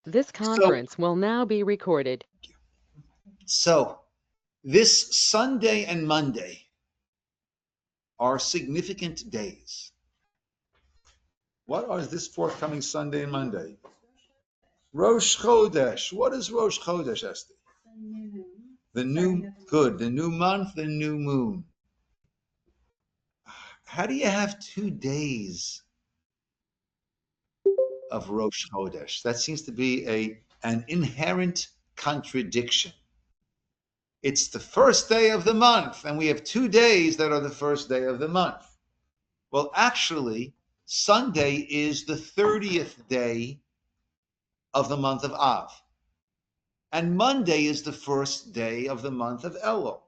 This So, conference will now be recorded. so this Sunday and Monday are significant days. What are this forthcoming Sunday and Monday? Rosh Chodesh. What is Rosh Chodesh, Esther? The new month, the new moon. How do you have 2 days of Rosh Chodesh? That seems to be an inherent contradiction. It's the first day of the month, and we have 2 days that are the first day of the month. Well, actually, Sunday is the 30th day of the month of Av, and Monday is the first day of the month of Elul.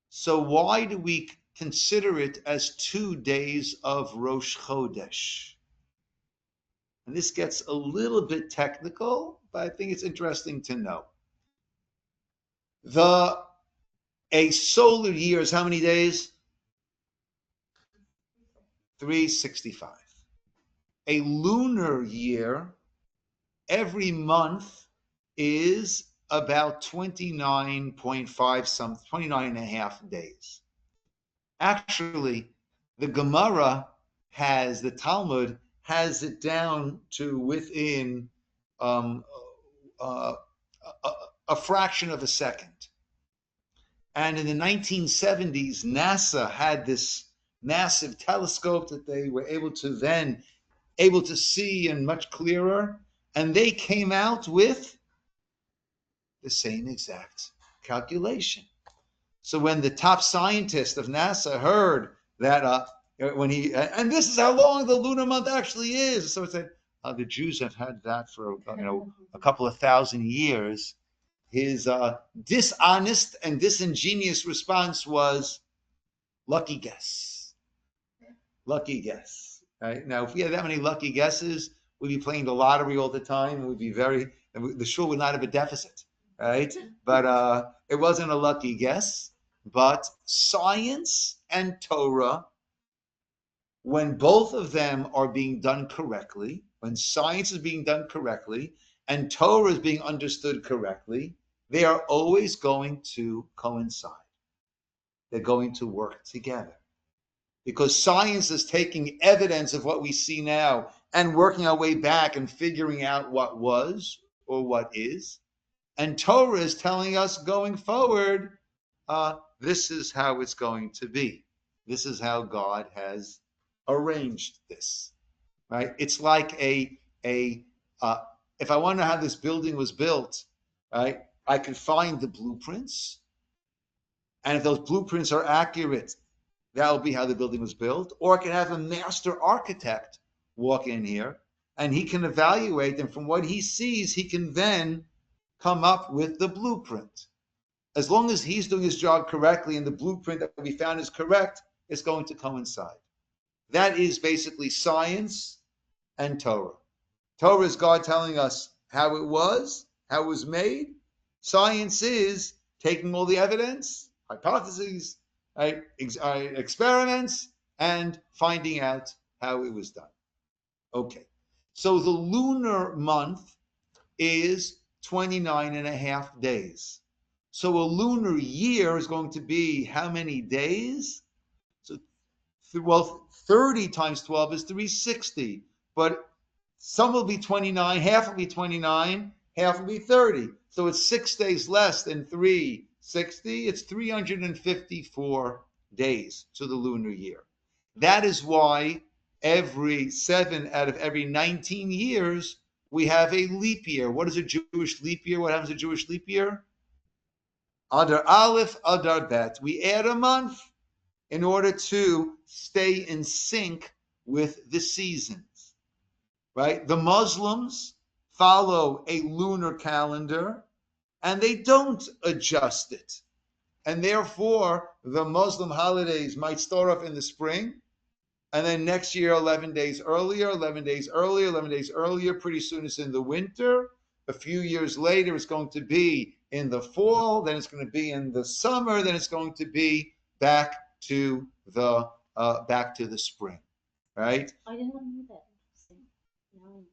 So why do we consider it as 2 days of Rosh Chodesh? And this gets a little bit technical, but I think it's interesting to know. A solar year is how many days? 365. A lunar year, every month is about 29 and a half days. Actually, the Talmud has it down to within um, uh, a fraction of a second. And in the 1970s, NASA had this massive telescope that they were able to see and much clearer, and they came out with the same exact calculation. So when the top scientist of NASA heard that, and this is how long the lunar month actually is, so it said the Jews have had that for a couple of thousand years. His dishonest and disingenuous response was, "Lucky guess, lucky guess." Right? Now, if we had that many lucky guesses, we'd be playing the lottery all the time. The shul would not have a deficit, right? But it wasn't a lucky guess. But science and Torah, when both of them are being done correctly, when science is being done correctly and Torah is being understood correctly, they are always going to coincide. They're going to work together. Because science is taking evidence of what we see now and working our way back and figuring out what was or what is. And Torah is telling us going forward, this is how it's going to be. This is how God has arranged this, right? It's like if I want to know how this building was built, right, I can find the blueprints. And if those blueprints are accurate, that will be how the building was built. Or I can have a master architect walk in here and he can evaluate, and from what he sees, he can then come up with the blueprint. As long as he's doing his job correctly and the blueprint that we found is correct, it's going to coincide. That is basically science and Torah. Torah is God telling us how it was made. Science is taking all the evidence, hypotheses, right, experiments, and finding out how it was done. Okay, so the lunar month is 29 and a half days. So a lunar year is going to be how many days? So, 30 times 12 is 360, but some will be 29, half will be 29, half will be 30. So it's 6 days less than 360. It's 354 days to the lunar year. That is why every 7 out of every 19 years, we have a leap year. What is a Jewish leap year? What happens to a Jewish leap year? Adar Aleph, Adar Bet. We add a month in order to stay in sync with the seasons, right? The Muslims follow a lunar calendar and they don't adjust it. And therefore, the Muslim holidays might start off in the spring, and then next year, 11 days earlier, 11 days earlier, 11 days earlier. Pretty soon it's in the winter. A few years later, it's going to be in the fall. Then it's going to be in the summer. Then it's going to be back to the spring, right? I did not know that. No.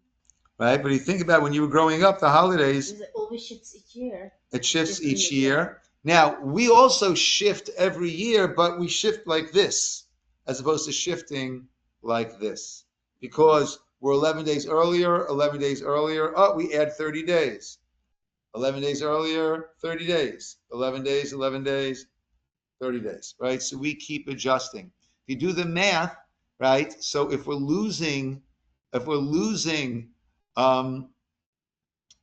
right? But you think about when you were growing up, the holidays. It always shifts each year. It shifts each year. Now, we also shift every year, but we shift like this, as opposed to shifting like this. Because we're 11 days earlier, 11 days earlier. Oh, we add 30 days. 11 days earlier, 30 days. 11 days, 11 days, 30 days, right? So we keep adjusting. If you do the math, right? So if we're losing, um,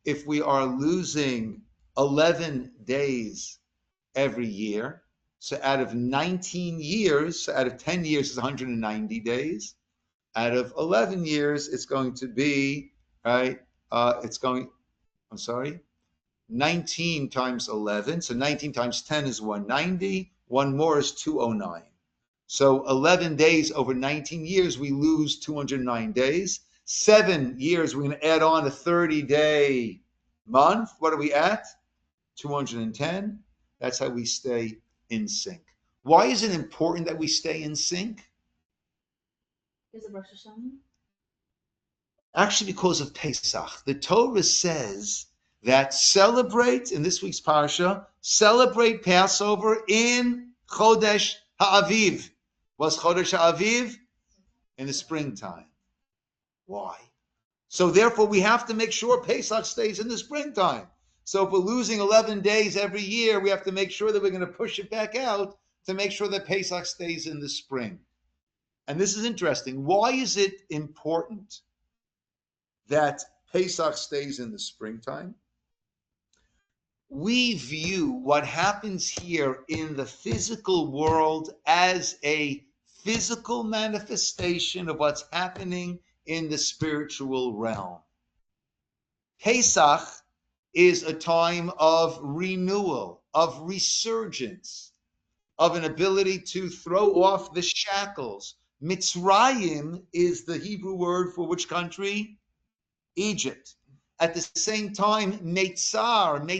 if we are losing 11 days every year, so out of 19 years, so out of 10 years is 190 days. Out of 11 years, it's going to be, right? I'm sorry, 19 times 11. So 19 times 10 is 190. One more is 209. So 11 days over 19 years, we lose 209 days. 7 years, we're going to add on a 30-day month. What are we at? 210. That's how we stay in sync. Why is it important that we stay in sync? Because of Rosh Hashanah? Actually, because of Pesach. The Torah says that celebrate, in this week's Parsha, celebrate Passover in Chodesh Ha'aviv. What's Chodesh Ha'aviv? In the springtime. Why? So therefore, we have to make sure Pesach stays in the springtime. So if we're losing 11 days every year, we have to make sure that we're going to push it back out to make sure that Pesach stays in the spring. And this is interesting. Why is it important that Pesach stays in the springtime? We view what happens here in the physical world as a physical manifestation of what's happening in the spiritual realm. Pesach is a time of renewal, of resurgence, of an ability to throw off the shackles. Mitzrayim is the Hebrew word for which country? Egypt. At the same time, Metzarim,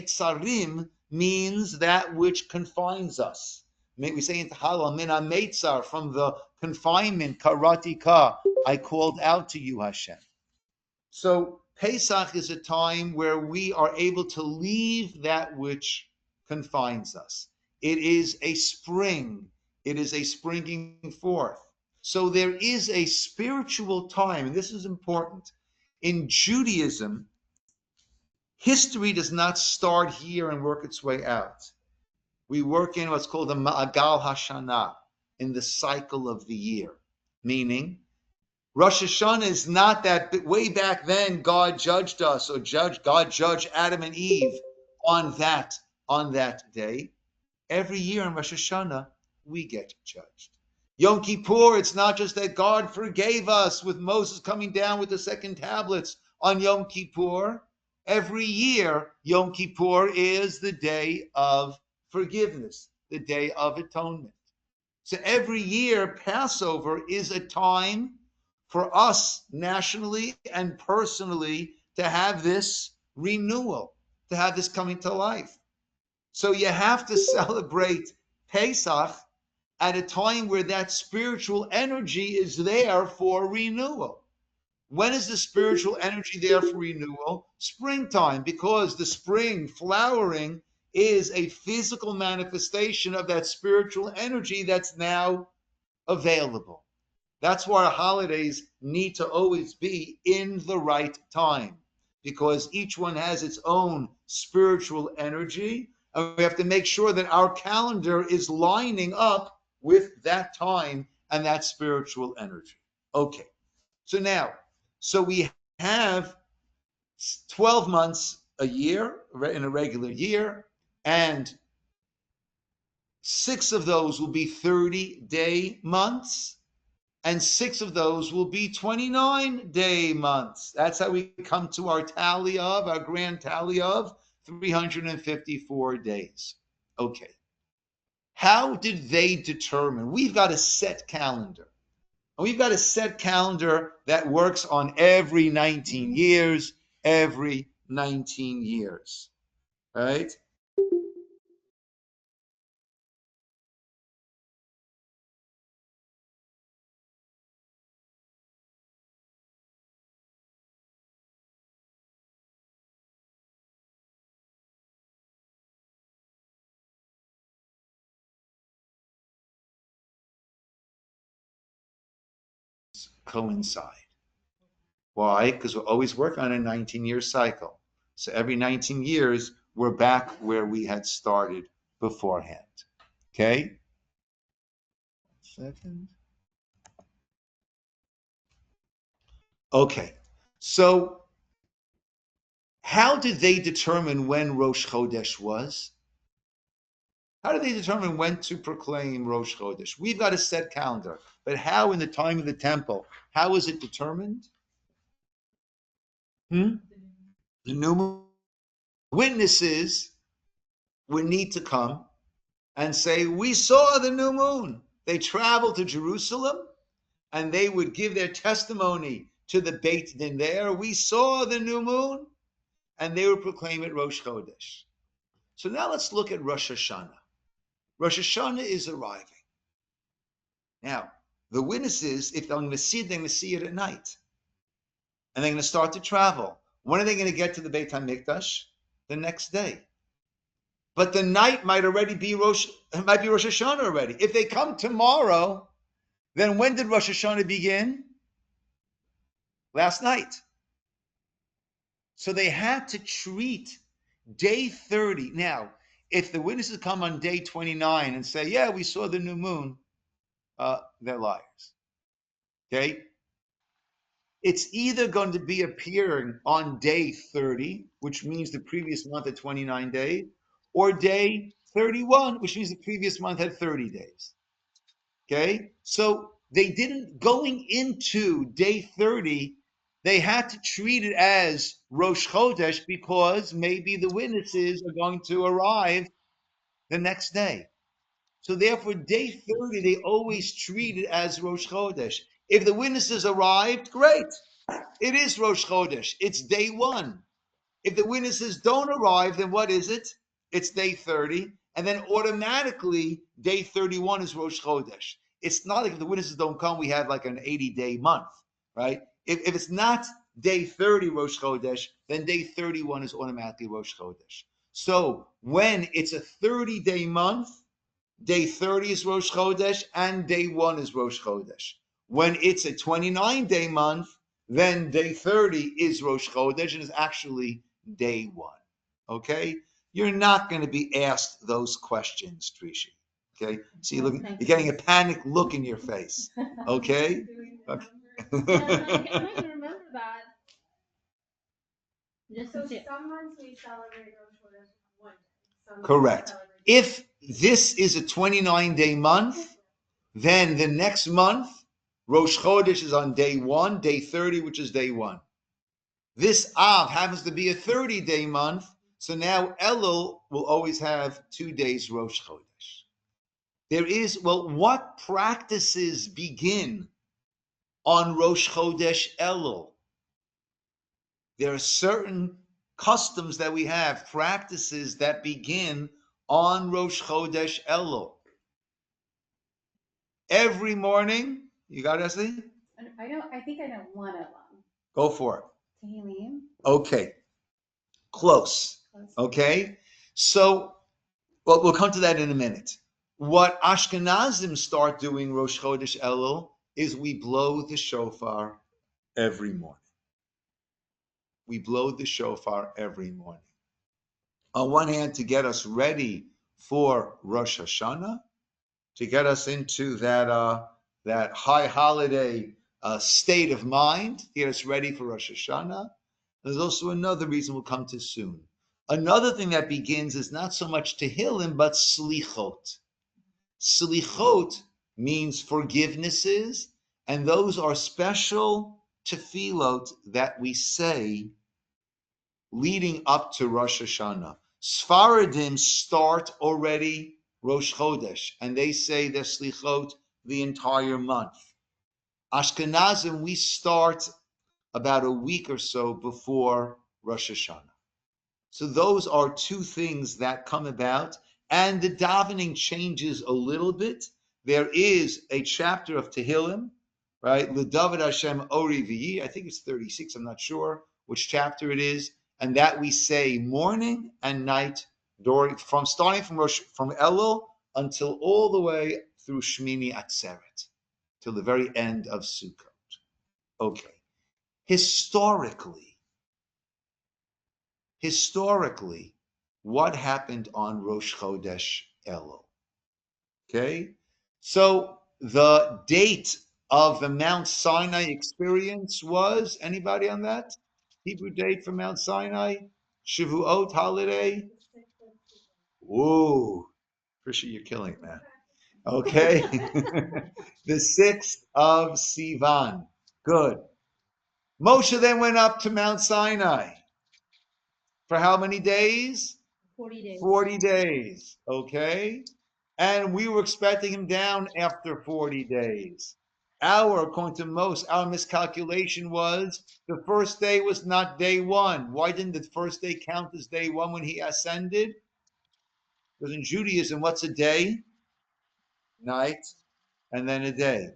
means that which confines us. We say in Tahallel, Mina Metzar, from the confinement, Karatika, I called out to you, Hashem. So Pesach is a time where we are able to leave that which confines us. It is a spring. It is a springing forth. So there is a spiritual time, and this is important. In Judaism, history does not start here and work its way out. We work in what's called the Ma'agal Hashanah, in the cycle of the year. Meaning, Rosh Hashanah is not that way back then God judged us, or God judged Adam and Eve on that day. Every year in Rosh Hashanah, we get judged. Yom Kippur, it's not just that God forgave us with Moses coming down with the second tablets on Yom Kippur. Every year, Yom Kippur is the day of forgiveness, the day of atonement. So every year, Passover is a time for us nationally and personally to have this renewal, to have this coming to life. So you have to celebrate Pesach at a time where that spiritual energy is there for renewal. When is the spiritual energy there for renewal? Springtime, because the spring flowering is a physical manifestation of that spiritual energy that's now available. That's why our holidays need to always be in the right time, because each one has its own spiritual energy, and we have to make sure that our calendar is lining up with that time and that spiritual energy. Okay, so we have 12 months a year in a regular year, and 6 of those will be 30-day months, and 6 of those will be 29-day months. That's how we come to our grand tally of 354 days. Okay. How did they determine? We've got a set calendar. And we've got a set calendar that works on every 19 years, right? coincide. Why? Because we're always working on a 19-year cycle. So every 19 years, we're back where we had started beforehand. Okay? 1 second. Okay. So how did they determine when Rosh Chodesh was? How did they determine when to proclaim Rosh Chodesh? We've got a set calendar. But how in the time of the temple? How is it determined? The new witnesses would need to come and say, we saw the new moon. They traveled to Jerusalem and they would give their testimony to the Beit Din there. We saw the new moon, and they would proclaim it Rosh Chodesh. So now let's look at Rosh Hashanah. Rosh Hashanah is arriving. Now, the witnesses, if they're going to see it, they're going to see it at night. And they're going to start to travel. When are they going to get to the Beit HaMikdash? The next day. But the night might be Rosh Hashanah already. If they come tomorrow, then when did Rosh Hashanah begin? Last night. So they had to treat day 30. Now, if the witnesses come on day 29 and say, yeah, we saw the new moon, they're liars. Okay? It's either going to be appearing on day 30, which means the previous month had 29 days, or day 31, which means the previous month had 30 days. Okay? So they didn't, going into day 30, they had to treat it as Rosh Chodesh because maybe the witnesses are going to arrive the next day. So therefore, day 30, they always treat it as Rosh Chodesh. If the witnesses arrived, great. It is Rosh Chodesh. It's day 1. If the witnesses don't arrive, then what is it? It's day 30. And then automatically, day 31 is Rosh Chodesh. It's not like if the witnesses don't come, we have like an 80-day month, right? If it's not day 30 Rosh Chodesh, then day 31 is automatically Rosh Chodesh. So when it's a 30-day month, day 30 is Rosh Chodesh and day 1 is Rosh Chodesh. When it's a 29-day month, then day 30 is Rosh Chodesh and is actually day 1. Okay? You're not going to be asked those questions, Trishi. Okay? See, you're getting a panicked look in your face. Okay? Okay. I'm trying to remember that. Just So to some months we celebrate Rosh Chodesh one day. Some months Correct. we celebrate If this is a 29-day month, then the next month, Rosh Chodesh is on day 1, day 30, which is day 1. This Av happens to be a 30-day month, so now Elul will always have 2 days Rosh Chodesh. There is, what practices begin on Rosh Chodesh Elul? There are certain customs that we have, practices that begin on Rosh Chodesh Elul. Every morning, you got it, Esli? I think I know one of them. Go for it. Tehillim. Okay. Close. Okay. So, we'll come to that in a minute. What Ashkenazim start doing Rosh Chodesh Elul is we blow the shofar every morning. We blow the shofar every morning. On one hand, to get us ready for Rosh Hashanah, to get us into that high holiday state of mind, to get us ready for Rosh Hashanah. There's also another reason we'll come to soon. Another thing that begins is not so much Tehillim, but Slichot. Slichot means forgivenesses, and those are special tefillot that we say leading up to Rosh Hashanah. Sfaradim start already Rosh Chodesh, and they say their slichot the entire month. Ashkenazim, we start about a week or so before Rosh Hashanah. So those are two things that come about, and the davening changes a little bit. There is a chapter of Tehillim, right? L'David Hashem Ori V'yi. I think it's 36. I'm not sure which chapter it is, and that we say morning and night starting from Elul until all the way through Shmini Atzeret, till the very end of Sukkot. Okay. Historically, what happened on Rosh Chodesh Elul? Okay. So the date of the Mount Sinai experience was, anybody on that? Hebrew date for Mount Sinai? Shavuot holiday? Ooh, Trisha, you're killing it, man. Okay. The 6th of Sivan. Good. Moshe then went up to Mount Sinai for how many days? 40 days. 40 days. Okay. And we were expecting him down after 40 days. According to most, our miscalculation was the first day was not day one. Why didn't the first day count as day one when he ascended? Because in Judaism, what's a day? Night, and then a day.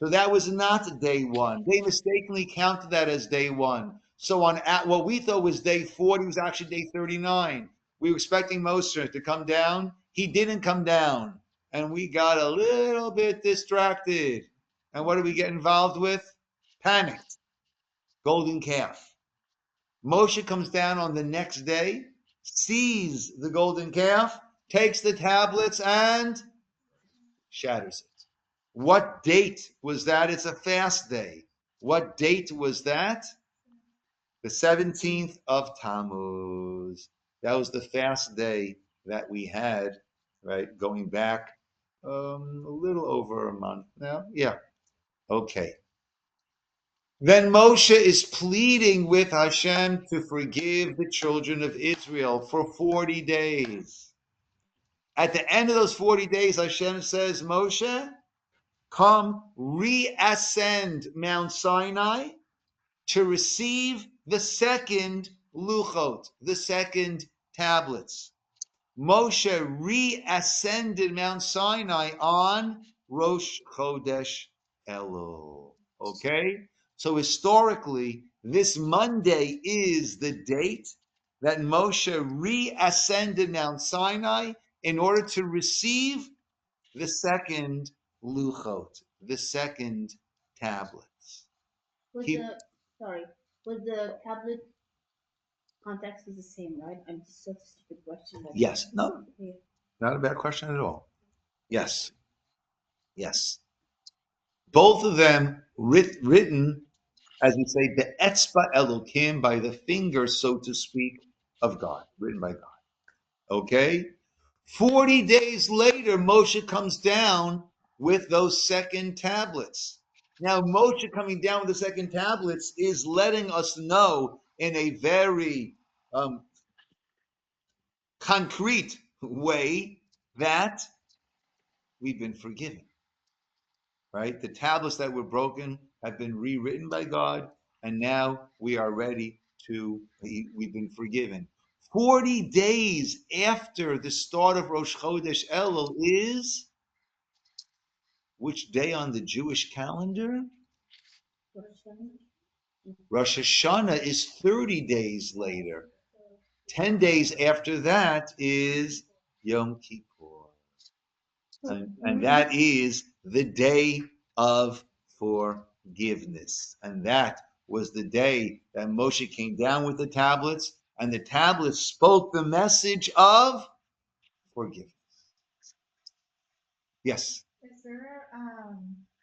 So that was not day one. They mistakenly counted that as day one. So on what we thought was day 40 was actually day 39. We were expecting Moshe to come down. He didn't come down. And we got a little bit distracted. And what did we get involved with? Panicked. Golden calf. Moshe comes down on the next day, sees the golden calf, takes the tablets and shatters it. What date was that? It's a fast day. What date was that? The 17th of Tammuz. That was the fast day that we had, right? Going back a little over a month now. Yeah. Okay. Then Moshe is pleading with Hashem to forgive the children of Israel for 40 days. At the end of those 40 days, Hashem says, Moshe, come reascend Mount Sinai to receive the second luchot, the second tablets. Moshe reascended Mount Sinai on Rosh Chodesh Elul. Okay? So historically, this Monday is the date that Moshe reascended Mount Sinai in order to receive the second luchot, the second tablets. Was the tablet context is the same, right? I'm just such a stupid question. Yes. No, not a bad question at all. Yes. Yes. Both of them written, as we say, the etzba Elokim, by the finger, so to speak, of God, written by God. Okay? 40 days later, Moshe comes down with those second tablets. Now, Moshe coming down with the second tablets is letting us know in a very concrete way that we've been forgiven, right? The tablets that were broken have been rewritten by God, and now we are ready we've been forgiven. 40 days after the start of Rosh Chodesh Elul is which day on the Jewish calendar? Rosh Hashanah is 30 days later. 10 days after that is Yom Kippur. And that is the day of forgiveness. And that was the day that Moshe came down with the tablets, and the tablets spoke the message of forgiveness. Yes. Is there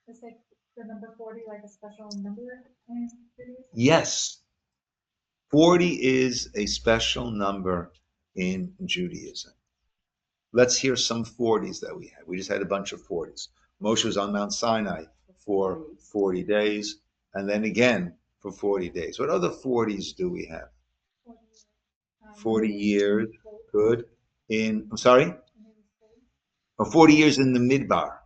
is like the number 40 like a special number in Judaism? Yes. 40 is a special number in Judaism. Let's hear some 40s that we had. We just had a bunch of 40s. Moshe was on Mount Sinai for 40 days, and then again for 40 days. What other 40s do we have? 40 years. Good. I'm sorry? 40 years in the Midbar,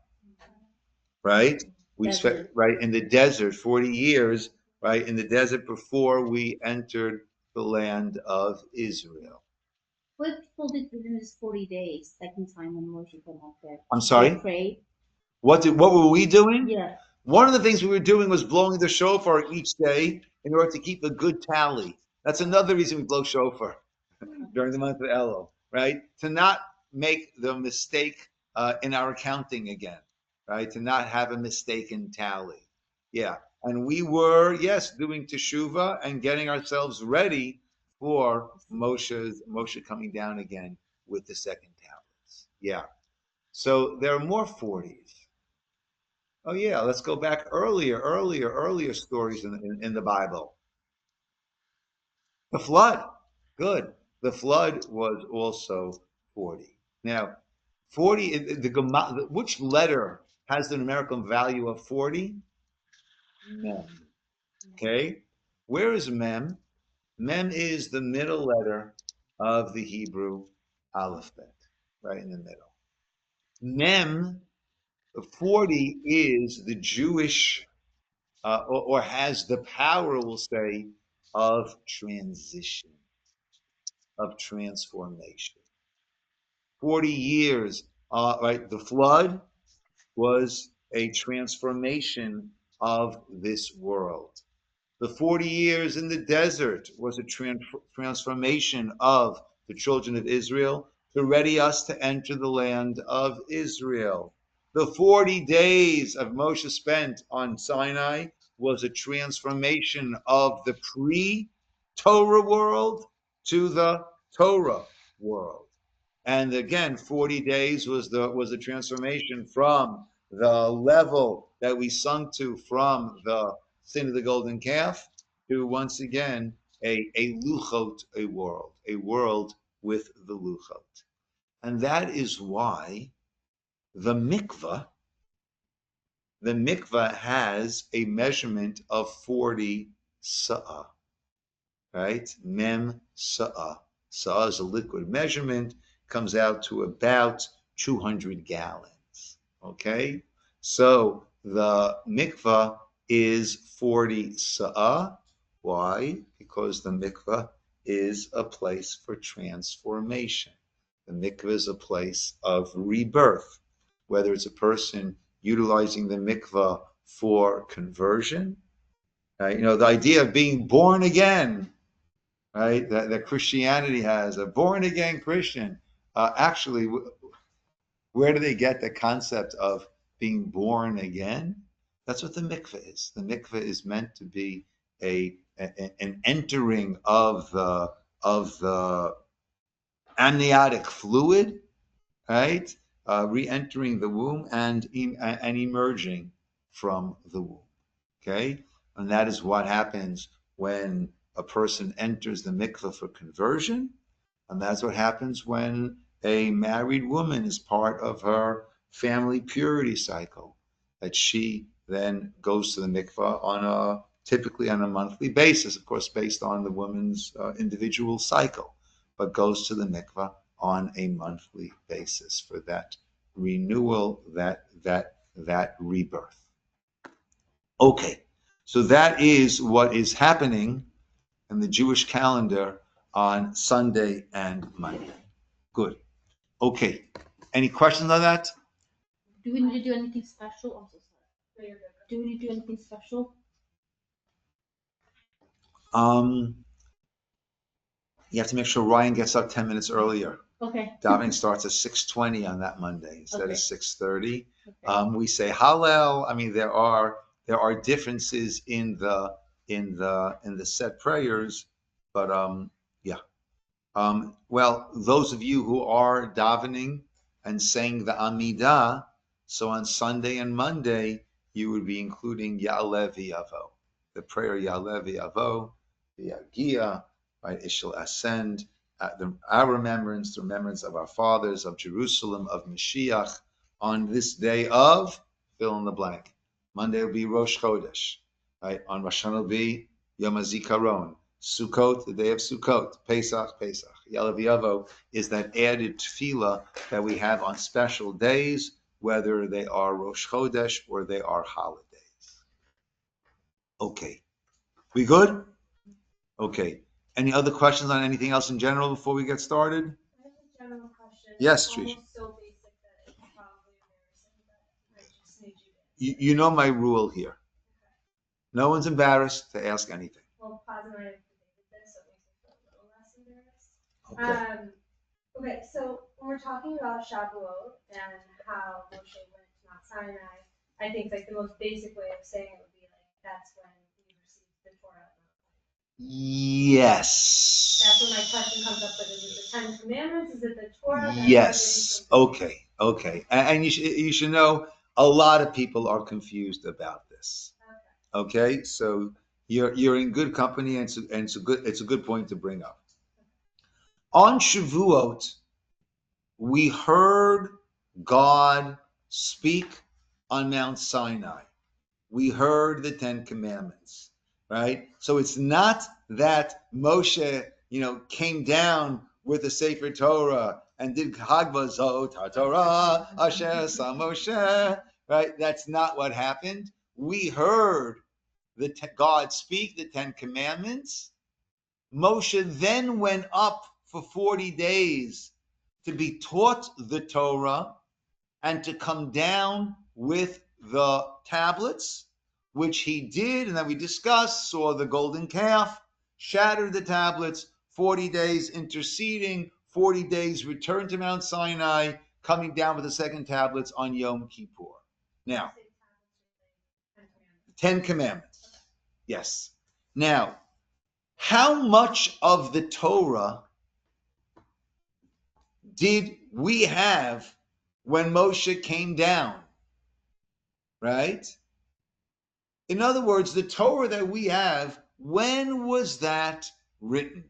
right? We spent, right, in the desert, 40 years, right, in the desert before we entered the land of Israel. What people did within this 40 days, second time when Moshe came up there? I'm sorry? They prayed. What were we doing? Yeah. One of the things we were doing was blowing the shofar each day in order to keep a good tally. That's another reason we blow shofar during the month of Elul, right? To not make the mistake in our counting again, right? To not have a mistaken tally. Yeah. And we were, yes, doing teshuvah and getting ourselves ready for Moshe coming down again with the second tablets. Yeah. So there are more 40s. Oh yeah, let's go back earlier stories in the Bible. The flood. Good. The flood was also 40. Now, 40, which letter has the numerical value of 40? Mem. Okay. Where is Mem? Mem is the middle letter of the Hebrew alphabet, right in the middle. Mem, 40 is the Jewish, or has the power, we'll say, of transition, of transformation. 40 years, right? The flood was a transformation of this world. The 40 years in the desert was a transformation of the children of Israel to ready us to enter the land of Israel. The 40 days of Moshe spent on Sinai was a transformation of the pre-Torah world to the Torah world. And again, 40 days was the transformation from the level that we sunk to from the sin of the golden calf to once again a luchot, a world with the luchot. And that is why the mikvah has a measurement of 40 sa'ah, right? Mem sa'ah. Sa'ah is a liquid measurement, comes out to about 200 gallons, okay? So the mikvah is 40 sa'ah. Why? Because the mikvah is a place for transformation. The mikvah is a place of rebirth, whether it's a person utilizing the mikvah for conversion, the idea of being born again, right? That Christianity has a born again Christian. Actually, where do they get the concept of being born again? That's what the mikveh is. The mikveh is meant to be an entering of the amniotic fluid, right? Re-entering the womb and emerging from the womb. Okay, and that is what happens when a person enters the mikveh for conversion, and that's what happens when a married woman is part of her family purity cycle, that she then goes to the mikveh typically on a monthly basis, of course, based on the woman's individual cycle, but goes to the mikveh on a monthly basis for that renewal, that rebirth. Okay, so that is what is happening in the Jewish calendar on Sunday and Monday. Good. Okay, any questions on that? Do we need to do anything special? I'm so sorry. Do we need to do anything special? You have to make sure Ryan gets up 10 minutes earlier. Okay. Davening starts at 6:20 on that Monday instead of 6:30. Okay. We say Hallel. I mean, there are differences in the set prayers, but yeah. Well, those of you who are davening and saying the Amidah, so on Sunday and Monday, you would be including Ya'aleh V'Yavo, the prayer Ya'aleh V'Yavo, the Yagia, right? It shall ascend, our remembrance, the remembrance of our fathers, of Jerusalem, of Mashiach, on this day of, fill in the blank. Monday will be Rosh Chodesh, right? On Rosh Hashanah will be Yom HaZikaron. Sukkot, the day of Sukkot, Pesach. Ya'aleh V'Yavo is that added tefillah that we have on special days, whether they are Rosh Chodesh or they are holidays. Okay. We good? Okay. Any other questions on anything else in general before we get started? I have a general question. Yes, It's Trish. almost so basic that it's probably embarrassing, but I just need you to You know my rule here. No one's embarrassed to ask anything. Well, Paz and I have debated this, so it makes me feel a little less embarrassed. Okay. Okay, so when we're talking about Shavuot and how Moshe went to Mount Sinai, I think like the most basic way of saying it would be like that's when we received the Torah. Yes. That's when my question comes up, but is it the Ten Commandments? Is it the Torah? Yes. Okay. And you should know a lot of people are confused about this. Okay. So you're in good company, and it's a good point to bring up. On Shavuot, we heard God speak on Mount Sinai. We heard the Ten Commandments, right? So it's not that Moshe, came down with the Sefer Torah and did Hagva Zot Torah Asher Sa Moshe, right? That's not what happened. We heard God speak the Ten Commandments. Moshe then went up for 40 days to be taught the Torah and to come down with the tablets, which he did, and that we discussed, saw the golden calf, shattered the tablets, 40 days interceding, 40 days return to Mount Sinai, coming down with the second tablets on Yom Kippur. Now, 10 Commandments. Yes. Now, how much of the Torah did we have when Moshe came down? Right? In other words, the Torah that we have, when was that written?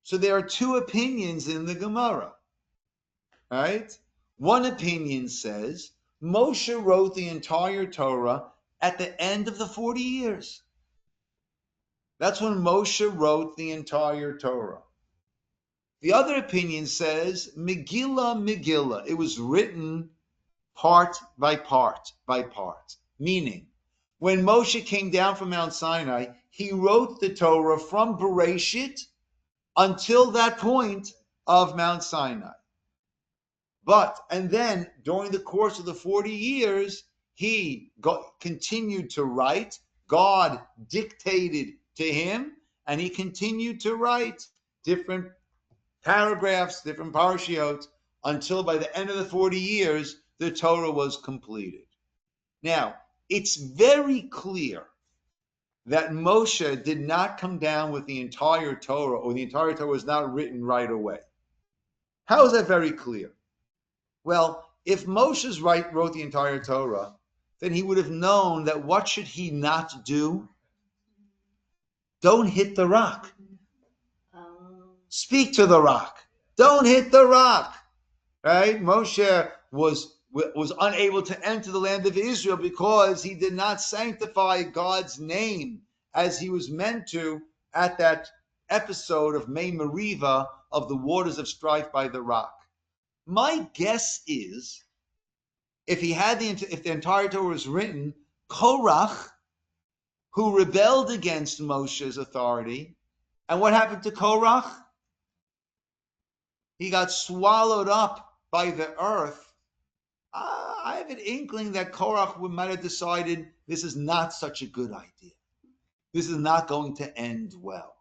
So there are two opinions in the Gemara. Right? One opinion says Moshe wrote the entire Torah at the end of the 40 years. That's when Moshe wrote the entire Torah. The other opinion says Megillah. It was written part by part by part. Meaning, when Moshe came down from Mount Sinai, he wrote the Torah from Bereshit until that point of Mount Sinai. And then during the course of the 40 years, he continued to write. God dictated to him, and he continued to write different paragraphs, different parshiot, until by the end of the 40 years, the Torah was completed. Now, it's very clear that Moshe did not come down with the entire Torah, or the entire Torah was not written right away. How is that very clear? Well, if Moshe wrote the entire Torah, then he would have known that what should he not do? Don't hit the rock. Speak to the rock. Don't hit the rock. Right? Moshe was unable to enter the land of Israel because he did not sanctify God's name as he was meant to at that episode of Mei Meriva, of the waters of strife by the rock. My guess is, if the entire Torah was written, Korach, who rebelled against Moshe's authority, and what happened to Korach? He got swallowed up by the earth. I have an inkling that Korach might have decided this is not such a good idea. This is not going to end well,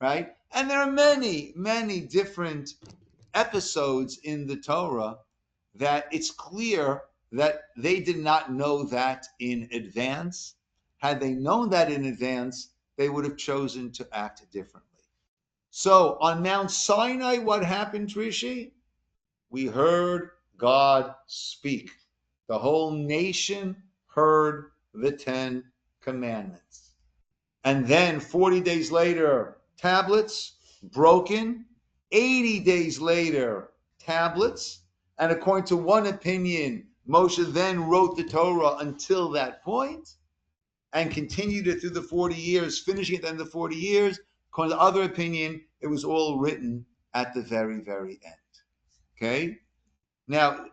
right? And there are many, many different episodes in the Torah that it's clear that they did not know that in advance. Had they known that in advance, they would have chosen to act differently. So on Mount Sinai, what happened, Trishi? We heard God speak. The whole nation heard the 10 Commandments. And then 40 days later, tablets broken. 80 days later, tablets. And according to one opinion, Moshe then wrote the Torah until that point and continued it through the 40 years, finishing at the end of the 40 years. According to the other opinion, it was all written at the very, very end. Okay? Now,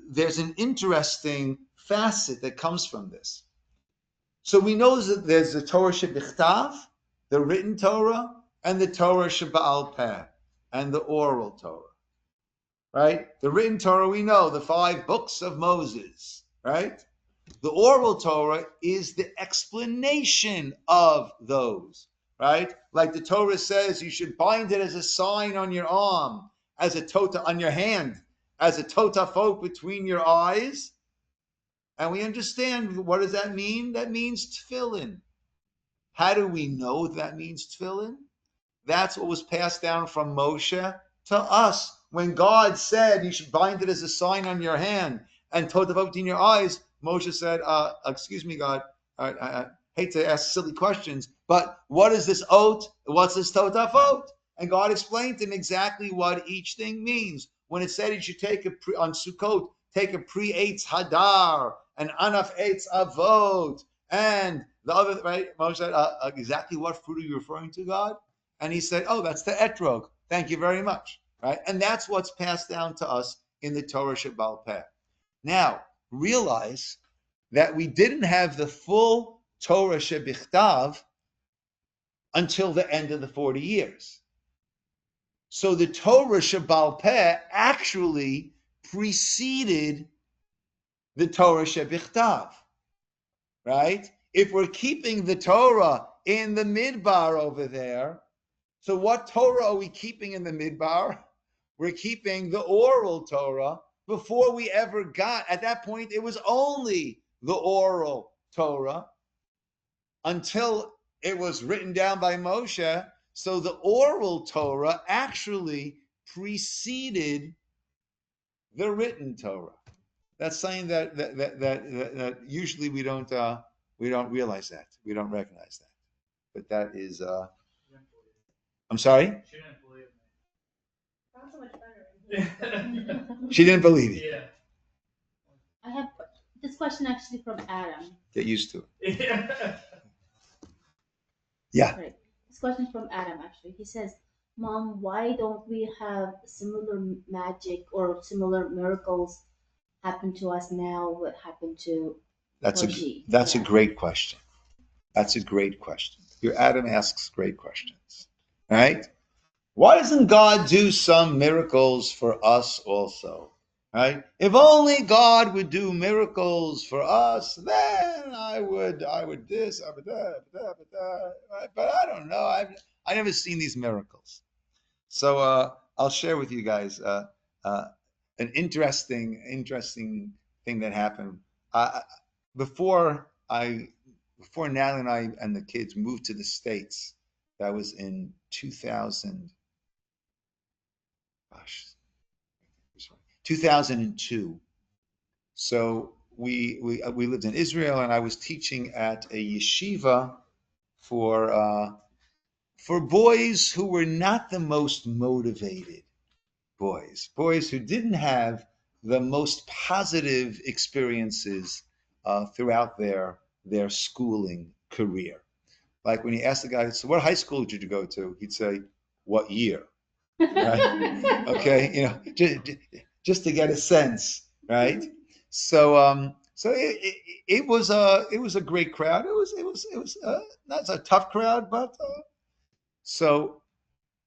there's an interesting facet that comes from this. So we know that there's the Torah shebichtav, the written Torah, and the Torah sheba'al peh, and the oral Torah. Right? The written Torah, we know, the 5 books of Moses. Right? The oral Torah is the explanation of those. Right? Like the Torah says, you should bind it as a sign on your arm, as a tota on your hand, as a totafot between your eyes. And we understand, what does that mean? That means tefillin. How do we know that means tefillin? That's what was passed down from Moshe to us. When God said you should bind it as a sign on your hand and totavot in your eyes, Moshe said, excuse me, God, I hate to ask silly questions, but what is this oath? What's this totavot? And God explained to him exactly what each thing means. When it said you should take on Sukkot, take a pre-eitz hadar, an anaf eitz avot, and the other, right? Moshe said, exactly what fruit are you referring to, God? And he said, oh, that's the etrog. Thank you very much. Right? And that's what's passed down to us in the Torah Shebaal Peh. Now, realize that we didn't have the full Torah Shebichtav until the end of the 40 years. So the Torah Shebaal Peh actually preceded the Torah Shebichtav. Right? If we're keeping the Torah in the Midbar over there, so what Torah are we keeping in the Midbar? We're keeping the oral Torah. Before we ever got, at that point, it was only the oral Torah until it was written down by Moshe. So the oral Torah actually preceded the written Torah. That's something that usually we don't realize that. We don't recognize that. But that is I'm sorry? Sounds so much better. She didn't believe it. Yeah. I have this question actually from Adam. Get used to it. Yeah. Yeah. Right. This question is from Adam actually. He says, Mom, why don't we have similar magic or similar miracles happen to us now? What happened to That's Roshi? a great question. That's a great question. Your Adam asks great questions. Right? Why doesn't God do some miracles for us also? Right? If only God would do miracles for us, then I would this, I would that, right? But I don't know. I never seen these miracles. So I'll share with you guys an interesting thing that happened. Before Natalie and I and the kids moved to the States, that was in 2000. 2002. So we lived in Israel, and I was teaching at a yeshiva for boys who were not the most motivated boys who didn't have the most positive experiences throughout their schooling career. Like when you ask the guy, so what high school did you go to? He'd say, what year? Right? Okay, just to get a sense, right? So it was a great crowd. It was not a tough crowd, but so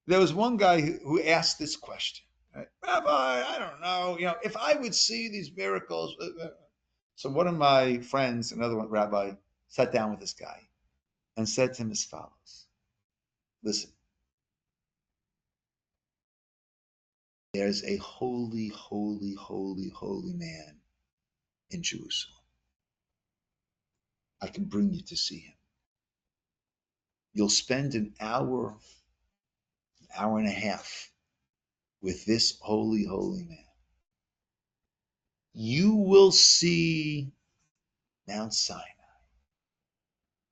there was one guy who asked this question, right? Rabbi, I don't know, if I would see these miracles. So one of my friends, another one, Rabbi, sat down with this guy and said to him as follows: listen. There's a holy, holy, holy, holy man in Jerusalem. I can bring you to see him. You'll spend an hour and a half with this holy, holy man. You will see Mount Sinai.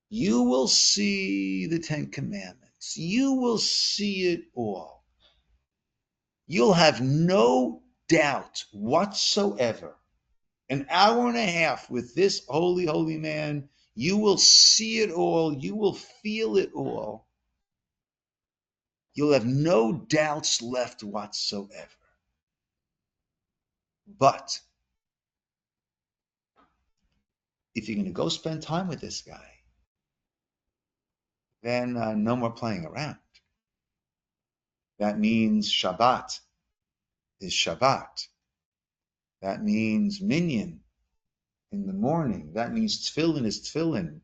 You will see the Ten Commandments. You will see it all. You'll have no doubt whatsoever. An hour and a half with this holy, holy man, you will see it all. You will feel it all. You'll have no doubts left whatsoever. But if you're going to go spend time with this guy, then no more playing around. That means Shabbat is Shabbat. That means minyan in the morning. That means tefillin is tefillin.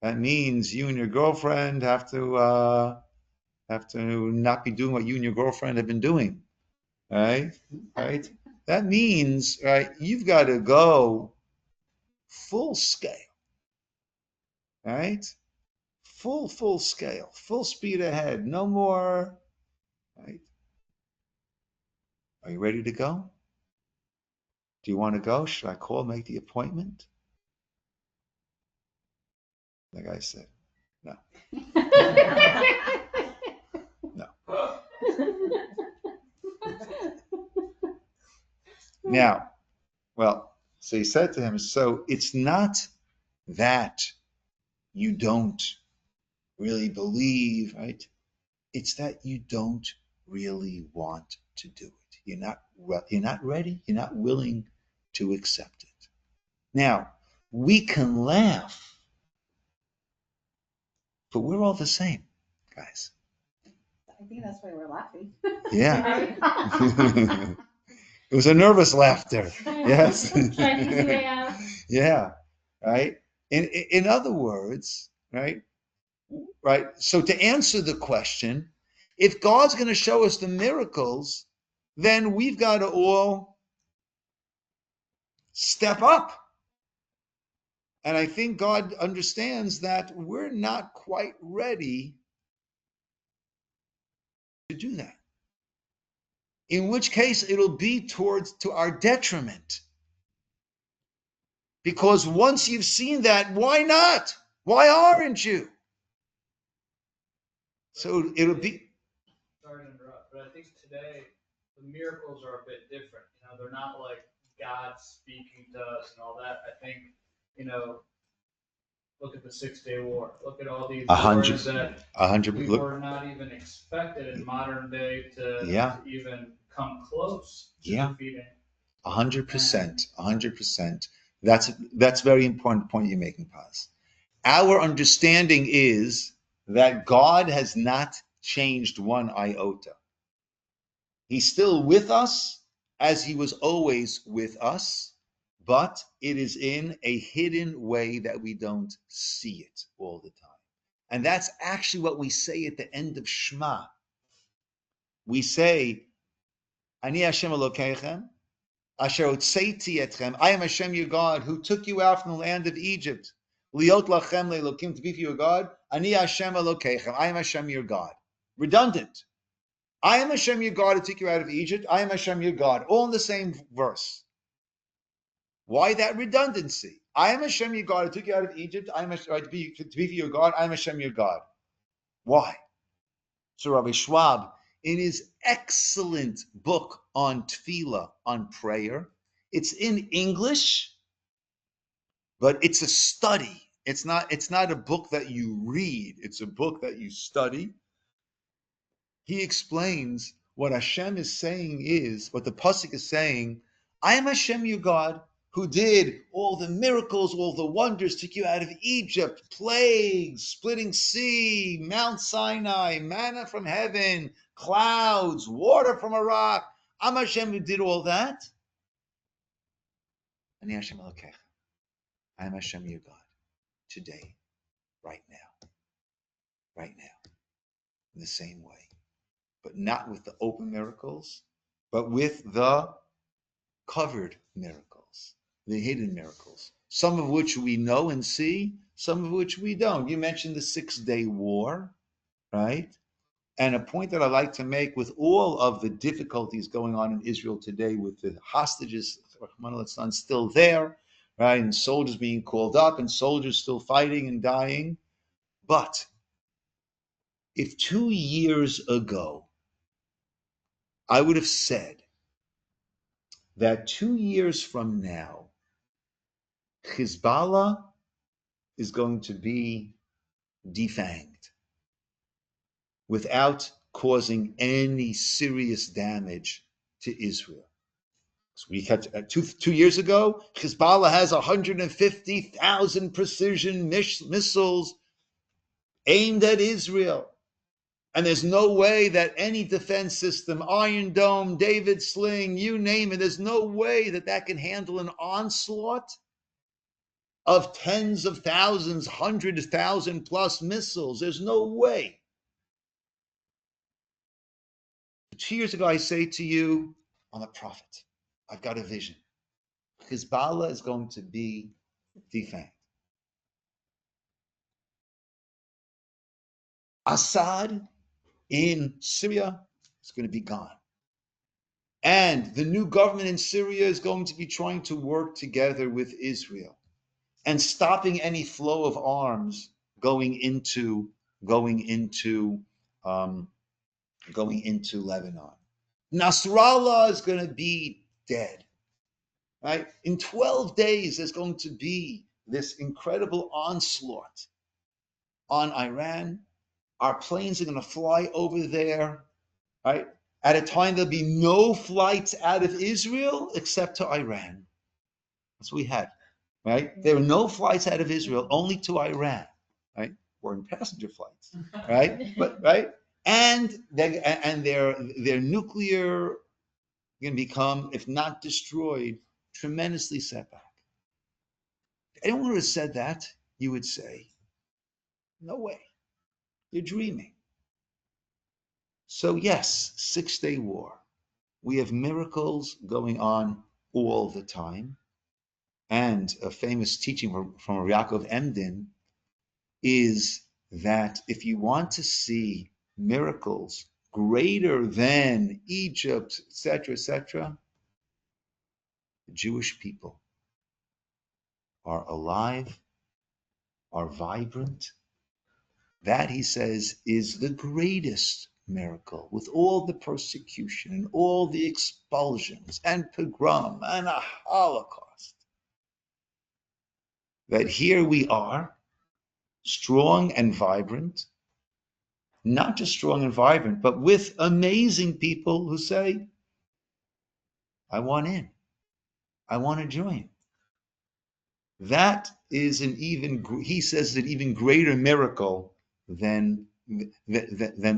That means you and your girlfriend have to not be doing what you and your girlfriend have been doing, right? Right? That means, right, you've got to go full scale, right? Full scale, full speed ahead, no more, right? Are you ready to go? Do you want to go? Should I call, make the appointment? The guy said, no, no. Now, well, so he said to him, so it's not that you don't really believe, right? It's that you don't really want to do it. You're not ready. You're not willing to accept it. Now, we can laugh, but we're all the same, guys. I think that's why we're laughing. Yeah. It was a nervous laughter. Yes. Chinese way out. Yeah. Right. In other words, right? Right. So to answer the question, if God's going to show us the miracles, then we've got to all step up. And I think God understands that we're not quite ready to do that. In which case it'll be to our detriment. Because once you've seen that, why not? Why aren't you? So it'll be. Sorry to interrupt, but I think today the miracles are a bit different. They're not like God speaking to us and all that. I think, look at the 6-Day War. Look at all these wars that we were not even expected in modern day to even come close to defeating. 100%, 100%. That's very important point you're making, Paz. Our understanding is that God has not changed one iota. He's still with us as he was always with us, but it is in a hidden way that we don't see it all the time. And that's actually what we say at the end of Shema. We say, Ani Hashem Elokeichem, Asher Otzeiti Etchem, I am Hashem your God, who took you out from the land of Egypt. Liot lachem le'elokim, to be for your God. Ani Hashem Elokeichem, I am Hashem your God. Redundant. I am Hashem your God who took you out of Egypt. I am Hashem your God. All in the same verse. Why that redundancy? I am Hashem your God who took you out of Egypt. I am Hashem, to be for your God. I am Hashem your God. Why? So Rabbi Schwab, in his excellent book on tefillah, on prayer, it's in English, but it's a study. It's not a book that you read. It's a book that you study. He explains what Hashem is saying is, what the pasuk is saying, I am Hashem your God, who did all the miracles, all the wonders, took you out of Egypt, plagues, splitting sea, Mount Sinai, manna from heaven, clouds, water from a rock. I'm Hashem who did all that. And Hashem Elokecha. I am Hashem your God, today, right now, in the same way. But not with the open miracles, but with the covered miracles, the hidden miracles, some of which we know and see, some of which we don't. You mentioned the 6-Day War, right? And a point that I like to make with all of the difficulties going on in Israel today with the hostages, still there, right? And soldiers being called up and soldiers still fighting and dying. But if 2 years ago, I would have said that 2 years from now, Hezbollah is going to be defanged without causing any serious damage to Israel. So we had 2 years ago, Hezbollah has 150,000 precision missiles aimed at Israel. And there's no way that any defense system, Iron Dome, David Sling, you name it, there's no way that can handle an onslaught of tens of thousands, 100,000 plus missiles. There's no way. 2 years ago, I say to you, I'm a prophet. I've got a vision. Hezbollah is going to be defanged. Assad in Syria is going to be gone. And the new government in Syria is going to be trying to work together with Israel and stopping any flow of arms going into um, Lebanon. Nasrallah is going to be dead. Right? In 12 days, there's going to be this incredible onslaught on Iran. Our planes are going to fly over there, right? At a time there'll be no flights out of Israel except to Iran. That's what we had, right? There were no flights out of Israel, only to Iran, right? Or in passenger flights, right? But right, and their nuclear can become, if not destroyed, tremendously set back. If anyone would have said that, you would say, no way, you're dreaming. So yes, 6-day war. We have miracles going on all the time. And a famous teaching from Yaakov Emden is that if you want to see miracles greater than Egypt, etc., the Jewish people are alive, are vibrant. That, he says, is the greatest miracle, with all the persecution and all the expulsions and pogrom and a Holocaust. That here we are, strong and vibrant, not just strong and vibrant, but with amazing people who say, I want in, I want to join. That is he says, an even greater miracle than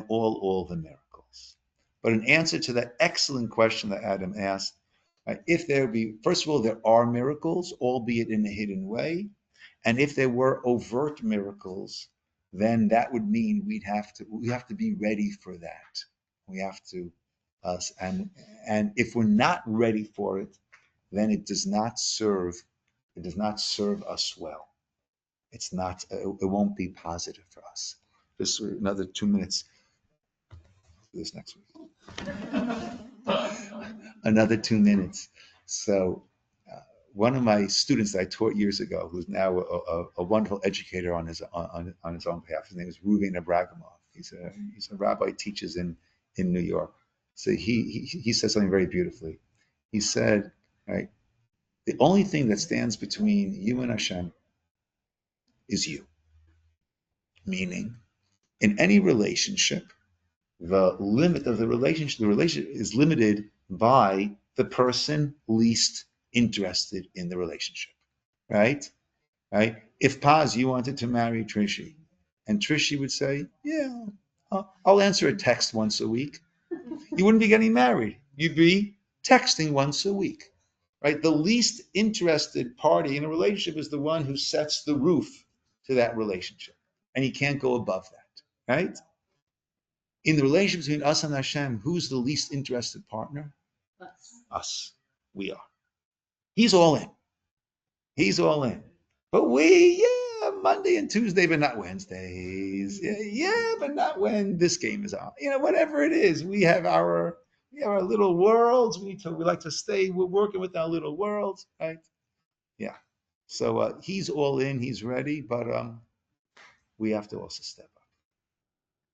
all the miracles. But in answer to that excellent question that Adam asked, if there be, first of all, there are miracles, albeit in a hidden way. And if there were overt miracles, then that would mean we have to be ready for that. We have to, and if we're not ready for it, then it does not serve us well. It won't be positive for us. Just another 2 minutes. This next week. Another 2 minutes. So one of my students that I taught years ago, who's now a wonderful educator on his own behalf, his name is Ruven Abragamov. He's a rabbi, teaches in New York. So he said something very beautifully. He said, right, the only thing that stands between you and Hashem is you. Meaning, in any relationship, the limit of the relationship is limited by the person least interested in the relationship, right? Right? If Paz, you wanted to marry Trishi, and Trishi would say, yeah, I'll answer a text once a week. You wouldn't be getting married. You'd be texting once a week, right? The least interested party in a relationship is the one who sets the roof to that relationship, and you can't go above that, right? In the relationship between us and Hashem, who's the least interested partner? Us. We are. He's all in. He's all in. But Monday and Tuesday, but not Wednesdays. Yeah, but not when this game is on. Whatever it is, we have our little worlds. We like to stay. We're working with our little worlds, right? Yeah. So he's all in. He's ready, but we have to also step up.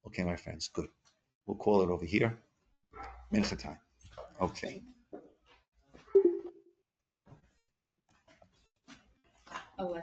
Okay, my friends. Good. We'll call it over here. Mincha time. Okay. Oh,